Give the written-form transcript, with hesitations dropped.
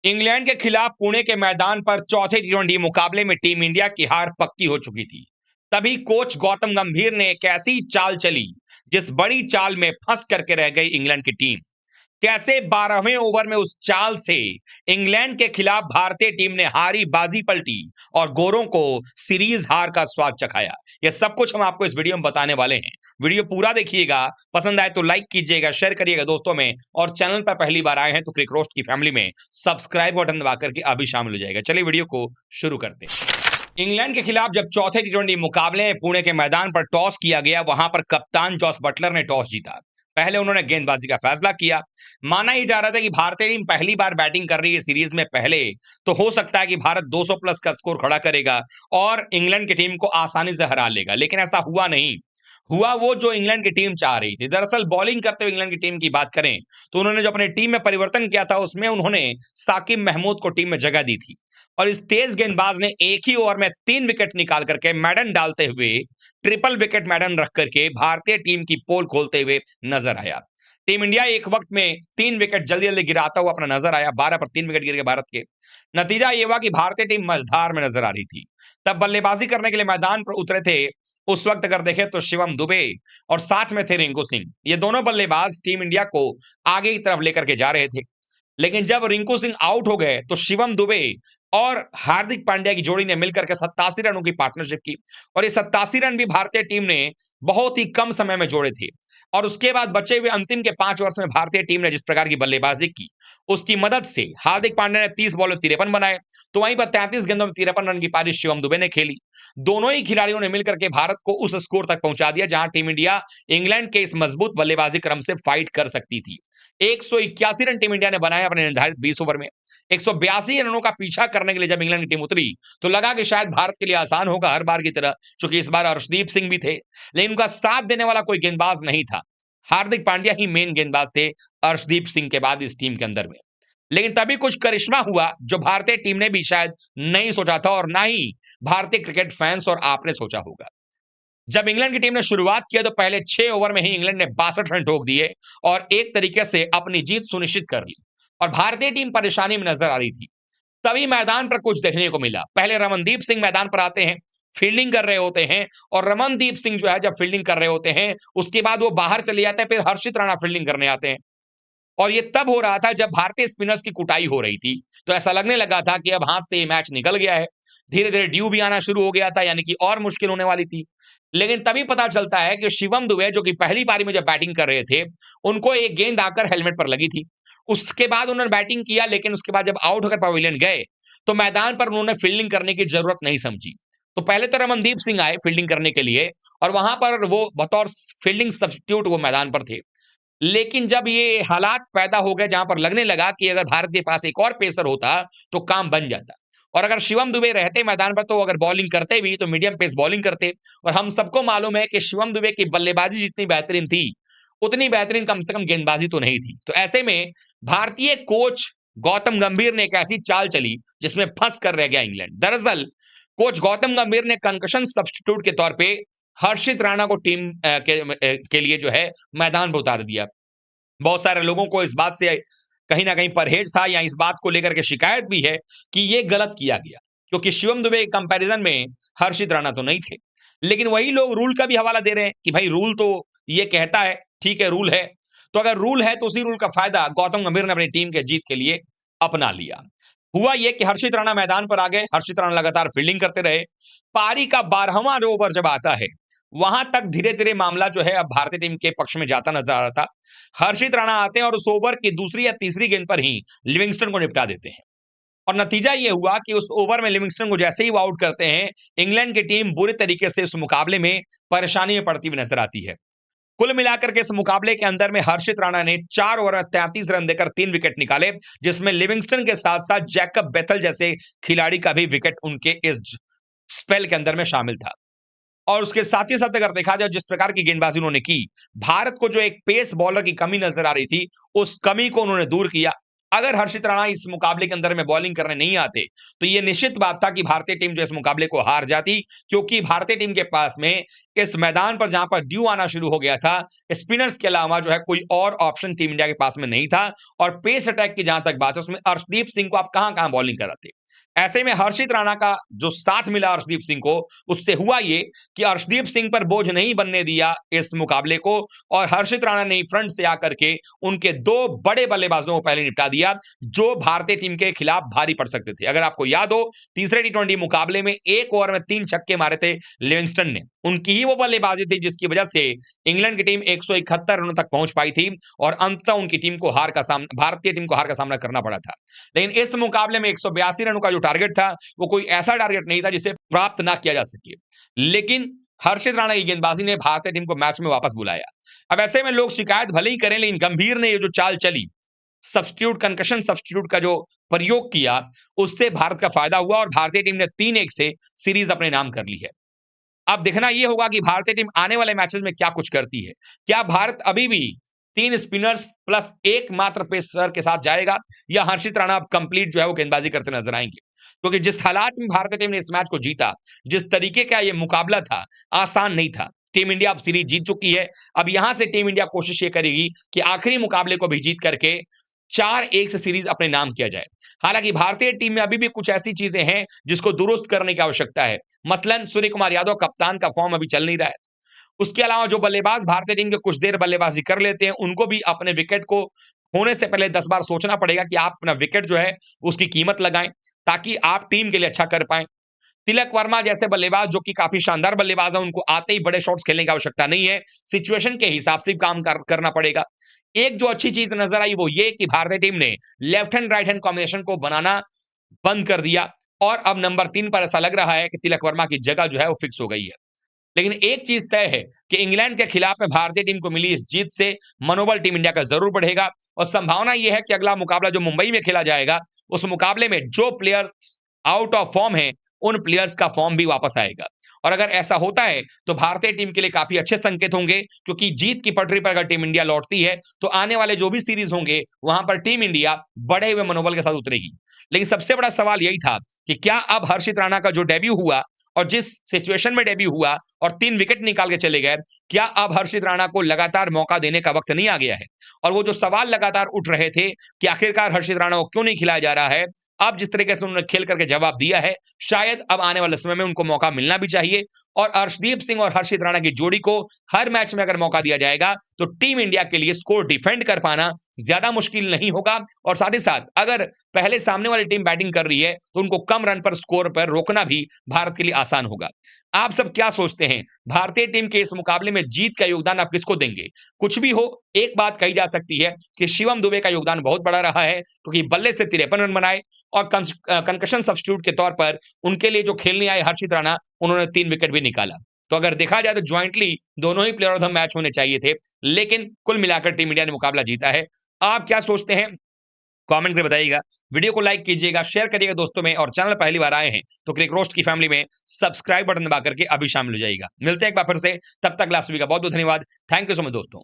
England के खिलाफ पुणे के मैदान पर चौथे टी20 मुकाबले में टीम इंडिया की हार पक्की हो चुकी थी। तभी कोच गौतम गंभीर ने एक ऐसी चाल चली जिस बड़ी चाल में फंस करके रह गई इंग्लैंड की टीम। कैसे 12वें ओवर में उस चाल से इंग्लैंड के खिलाफ भारतीय टीम ने हारी बाजी पलटी और गोरों को सीरीज हार का स्वाद चखाया। यह सब कुछ हम आपको इस वीडियो में बताने वाले हैं। वीडियो पूरा देखिएगा, पसंद आए तो लाइक कीजिएगा, शेयर करिएगा दोस्तों में, और चैनल पर पहली बार आए हैं तो क्रिक रोस्ट की फैमिली में सब्सक्राइब बटन दबा करके अभी शामिल हो जाएगा। चलिए वीडियो को शुरू करते हैं। इंग्लैंड के खिलाफ जब चौथे टी20 मुकाबले में पुणे के मैदान पर टॉस किया गया, वहां पर कप्तान जॉस बटलर ने टॉस जीता। पहले उन्होंने गेंदबाजी का फैसला किया। माना ही जा रहा था कि भारतीय टीम पहली बार बैटिंग कर रही है सीरीज में, पहले तो हो सकता है कि भारत 200 प्लस का स्कोर खड़ा करेगा और इंग्लैंड की टीम को आसानी से हरा लेगा, लेकिन ऐसा हुआ नहीं। हुआ वो जो इंग्लैंड की टीम चाह रही थी। दरअसल बॉलिंग करते हुए इंग्लैंड की टीम की बात करें तो उन्होंने जो अपनी टीम में परिवर्तन किया था उसमें उन्होंने साकिब महमूद को टीम में जगह दी थी और इस तेज गेंदबाज ने एक ही ओवर में 3 विकेट निकाल करके मैडन डालते हुए ट्रिपल विकेट मैडन रख करके भारतीय टीम की पोल खोलते हुए नजर आया। टीम इंडिया एक वक्त में 3 विकेट जल्दी जल्दी गिराता हुआ अपना नजर आया। 12 पर 3 विकेट गिर गए भारत के। नतीजा ये हुआ कि भारतीय टीम मझधार में नजर आ रही थी। तब बल्लेबाजी करने के लिए मैदान पर उतरे थे उस वक्त अगर देखें तो शिवम दुबे और साथ में थे रिंकू सिंह। ये दोनों बल्लेबाज टीम इंडिया को आगे की तरफ लेकर के जा रहे थे, लेकिन जब रिंकू सिंह आउट हो गए तो शिवम दुबे और हार्दिक पांड्या की जोड़ी ने मिलकर के 87 रनों की पार्टनरशिप की और ये 87 रन भी भारतीय टीम ने बहुत ही कम समय में जोड़े थे। और उसके बाद बचे हुए अंतिम के 5 ओवर्स में भारतीय टीम ने जिस प्रकार की बल्लेबाजी की, उसकी मदद से हार्दिक पांड्या ने 30 बॉल में 53 बनाए, तो वहीं पर 33 गेंदों में 53 रन की पारी शिवम दुबे ने खेली। दोनों ही खिलाड़ियों ने मिलकर के भारत को उस स्कोर तक पहुंचा दिया जहां टीम इंडिया इंग्लैंड के इस मजबूत बल्लेबाजी क्रम से फाइट कर सकती थी। 181 रन टीम इंडिया ने बनाए अपने निर्धारित 20 ओवर में। 182 रनों का पीछा करने के लिए जब इंग्लैंड की टीम उतरी तो लगा कि शायद भारत के लिए आसान होगा हर बार की तरह, क्योंकि इस बार अर्शदीप सिंह भी थे, लेकिन उनका साथ देने वाला कोई गेंदबाज नहीं था। हार्दिक पांड्या ही मेन गेंदबाज थे अर्शदीप सिंह के बाद इस टीम के अंदर में। लेकिन तभी कुछ करिश्मा हुआ जो भारतीय टीम ने भी शायद नहीं सोचा था और ना ही भारतीय क्रिकेट फैंस और आपने सोचा होगा। जब इंग्लैंड की टीम ने शुरुआत किया तो पहले 6 ओवर में ही इंग्लैंड ने 62 रन ठोक दिए और एक तरीके से अपनी जीत सुनिश्चित कर ली और भारतीय टीम परेशानी में नजर आ रही थी। तभी मैदान पर कुछ देखने को मिला। पहले रमनदीप सिंह मैदान पर आते हैं, फील्डिंग कर रहे होते हैं और रमनदीप सिंह जो है जब फील्डिंग कर रहे होते हैं उसके बाद वो बाहर चले जाते हैं, फिर हर्षित राणा फील्डिंग करने आते हैं। और ये तब हो रहा था जब भारतीय स्पिनर्स की कुटाई हो रही थी, तो ऐसा लगने लगा था कि अब हाथ से ये मैच निकल गया है। धीरे धीरे ड्यू भी आना शुरू हो गया था, यानी कि और मुश्किल होने वाली थी। लेकिन तभी पता चलता है कि शिवम दुबे जो कि पहली पारी में जब बैटिंग कर रहे थे, उनको एक गेंद आकर हेलमेट पर लगी थी। उसके बाद उन्होंने बैटिंग किया, लेकिन उसके बाद जब आउट होकर पवेलियन गए तो मैदान पर उन्होंने फील्डिंग करने की जरूरत नहीं समझी। तो पहले तो रमनदीप सिंह आए फील्डिंग करने के लिए और वहां पर वो बतौर फील्डिंग सब्स्टिट्यूट वो मैदान पर थे। लेकिन जब ये हालात पैदा हो गए जहां पर लगने लगा कि अगर भारत के पास एक और पेसर होता तो काम बन जाता, और अगर शिवम दुबे रहते मैदान पर तो अगर बॉलिंग करते भी तो मीडियम पेस बॉलिंग करते। और हम सबको मालूम है कि शिवम दुबे की बल्लेबाजी जितनी बेहतरीन थी उतनी बेहतरीन कम से कम गेंदबाजी तो नहीं थी। तो ऐसे में भारतीय कोच गौतम गंभीर ने एक ऐसी चाल चली जिसमें फंस कर रह गया इंग्लैंड। दरअसल कोच गौतम गंभीर ने कंकशन सब्स्टिट्यूट के तौर पे हर्षित राणा को टीम के लिए जो है मैदान पर उतार दिया। बहुत सारे लोगों को इस बात से कहीं ना कहीं परहेज था या इस बात को लेकर के शिकायत भी है कि ये गलत किया गया, क्योंकि शिवम दुबे के कंपैरिजन में हर्षित राणा तो नहीं थे। लेकिन वही लोग रूल का भी हवाला दे रहे हैं कि भाई रूल तो ये कहता है, ठीक है रूल है, तो अगर रूल है तो उसी रूल का फायदा गौतम गंभीर ने अपनी टीम के जीत के लिए अपना लिया। हुआ ये कि हर्षित राणा मैदान पर आ गए। हर्षित राणा लगातार फील्डिंग करते रहे। पारी का 12वां ओवर जब आता है वहां तक धीरे धीरे मामला जो है अब भारतीय टीम के पक्ष में जाता नजर आ रहा था। हर्षित राणा आते हैं और उस ओवर की दूसरी या तीसरी गेंद पर ही लिविंगस्टन को निपटा देते हैं और नतीजा यह हुआ कि उस ओवर में लिविंगस्टन को जैसे ही वो आउट करते हैं, इंग्लैंड की टीम बुरी तरीके से उस मुकाबले में परेशानी में पड़ती हुई नजर आती है। कुल मिलाकर के इस मुकाबले के अंदर में हर्षित राणा ने 4 ओवर में 33 रन देकर 3 विकेट निकाले, जिसमें लिविंगस्टन के साथ साथ जैकब बेथल जैसे खिलाड़ी का भी विकेट उनके इस स्पेल के अंदर में शामिल था। और उसके साथ ही साथ अगर देखा जाए जिस प्रकार की गेंदबाजी उन्होंने की, भारत को जो एक पेस बॉलर की कमी नजर आ रही थी उस कमी को उन्होंने दूर किया। अगर हर्षित राणा इस मुकाबले के अंदर में बॉलिंग करने नहीं आते तो यह निश्चित बात था कि भारतीय टीम जो इस मुकाबले को हार जाती, क्योंकि भारतीय टीम के पास में इस मैदान पर जहां पर ड्यू आना शुरू हो गया था, स्पिनर्स के अलावा जो है कोई और ऑप्शन टीम इंडिया के पास में नहीं था। और पेस अटैक की जहां तक बात है, उसमें अर्शदीप सिंह को आप कहां बॉलिंग कराते। ऐसे में हर्षित राणा का जो साथ मिला अर्शदीप सिंह को, उससे हुआ ये कि अर्शदीप सिंह पर बोझ नहीं बनने दिया इस मुकाबले को, और हर्षित राणा ने फ्रंट से आकर के उनके दो बड़े बल्लेबाजों को पहले निपटा दिया, जो भारतीय टीम के खिलाफ भारी पड़ सकते थे। अगर आपको याद हो, तीसरे टी20 मुकाबले में 1 ओवर में 3 छक्के मारे थे लिविंगस्टन ने। उनकी ही वो बल्लेबाजी थी जिसकी वजह से इंग्लैंड की टीम 171 रनों तक पहुंच पाई थी, और अंततः उनकी टीम को भारतीय टीम को हार का सामना करना पड़ा था। लेकिन इस मुकाबले में 182 रनों का जो टारगेट था, वो कोई ऐसा टारगेट नहीं था जिसे प्राप्त ना किया जा सके। लेकिन हर्षित राणा की गेंदबाजी ने भारतीय टीम को मैच में वापस बुलाया। अब ऐसे में लोग शिकायत भले ही करें, लेकिन गंभीर ने ये जो चाल चली, कंकशन सब्स्टिट्यूट का जो प्रयोग किया, उससे भारत का फायदा हुआ और भारतीय टीम ने 3-1 से सीरीज अपने नाम कर ली है। अब देखना यह होगा कि भारतीय टीम आने वाले मैचेस में क्या कुछ करती है। क्या भारत अभी भी 3 स्पिनर्स प्लस एकमात्र पेसर के साथ जाएगा, या हर्षित राणा अब कंप्लीट जो है वो गेंदबाजी करते नजर आएंगे? क्योंकि जिस हालात में भारतीय टीम ने इस मैच को जीता, जिस तरीके का ये मुकाबला था, आसान नहीं था। टीम इंडिया अब सीरीज जीत चुकी है। अब यहां से टीम इंडिया कोशिश ये करेगी कि आखिरी मुकाबले को भी जीत करके 4-1 से सीरीज अपने नाम किया जाए। हालांकि भारतीय टीम में अभी भी कुछ ऐसी चीजें हैं जिसको दुरुस्त करने की आवश्यकता है। मसलन सूर्य कुमार यादव कप्तान का फॉर्म अभी चल नहीं रहा है। उसके अलावा जो बल्लेबाज भारतीय टीम के कुछ देर बल्लेबाजी कर लेते हैं, उनको भी अपने विकेट को होने से पहले 10 बार सोचना पड़ेगा कि आप अपना विकेट जो है उसकी कीमत लगाएं, ताकि आप टीम के लिए अच्छा कर पाएं। तिलक वर्मा जैसे बल्लेबाज जो कि काफी शानदार बल्लेबाज है, उनको आते ही बड़े शॉट्स खेलने की आवश्यकता नहीं है, सिचुएशन के हिसाब से काम करना पड़ेगा। एक जो अच्छी चीज नजर आई वो ये कि भारतीय टीम ने left hand right hand combination को बनाना बंद कर दिया, और अब नंबर 3 पर ऐसा लग रहा है कि तिलक वर्मा की जगह जो है वो फिक्स हो गई है। लेकिन एक चीज तय है कि इंग्लैंड के खिलाफ में भारतीय टीम को मिली इस जीत से मनोबल टीम इंडिया का जरूर बढ़ेगा, और संभावना यह है कि अगला मुकाबला जो मुंबई में खेला जाएगा, उस मुकाबले में जो प्लेयर्स आउट ऑफ फॉर्म है, उन प्लेयर्स का फॉर्म भी वापस आएगा। और अगर ऐसा होता है तो भारतीय टीम के लिए काफी अच्छे संकेत होंगे, क्योंकि जीत की पटरी पर अगर टीम इंडिया लौटती है तो आने वाले जो भी सीरीज होंगे, वहां पर टीम इंडिया बढ़े हुए मनोबल के साथ उतरेगी। लेकिन सबसे बड़ा सवाल यही था कि क्या अब हर्षित राणा का जो डेब्यू हुआ, और जिस सिचुएशन में डेब्यू हुआ और 3 विकेट निकाल के चले गए, क्या अब हर्षित राणा को लगातार मौका देने का वक्त नहीं आ गया है? और वो जो सवाल लगातार उठ रहे थे कि आखिरकार हर्षित राणा को क्यों नहीं खिलाया जा रहा है, अब जिस तरीके से उन्होंने खेल करके जवाब दिया है, शायद अब आने वाले समय में उनको मौका मिलना भी चाहिए। और अर्शदीप सिंह और हर्षित राणा की जोड़ी को हर मैच में अगर मौका दिया जाएगा, तो टीम इंडिया के लिए स्कोर डिफेंड कर पाना ज्यादा मुश्किल नहीं होगा। और साथ ही साथ अगर पहले सामने वाली टीम बैटिंग कर रही है, तो उनको कम रन पर स्कोर पर रोकना भी भारत के लिए आसान होगा। आप सब क्या सोचते हैं? भारतीय टीम के इस मुकाबले में जीत का योगदान आप किसको देंगे? कुछ भी हो, एक बात कही जा सकती है कि शिवम दुबे का योगदान बहुत बड़ा रहा है, क्योंकि बल्ले से 53 रन बनाए, और कंकशन सब्स्टिट्यूट के तौर पर उनके लिए जो खेलने आए हर्षित राणा, उन्होंने 3 विकेट भी निकाला। तो अगर देखा जाए तो ज्वाइंटली दोनों ही प्लेयर ऑफ द मैच होने चाहिए थे, लेकिन कुल मिलाकर टीम इंडिया ने मुकाबला जीता है। आप क्या सोचते हैं? कमेंट करके बताइएगा। वीडियो को लाइक कीजिएगा, शेयर करिएगा दोस्तों में, और चैनल पहली बार आए हैं तो क्रिक रोस्ट की फैमिली में सब्सक्राइब बटन दबा करके अभी शामिल हो जाइएगा। मिलते हैं एक बार फिर से, तब तक लास्ट वीक का बहुत बहुत धन्यवाद। थैंक यू सो मच दोस्तों।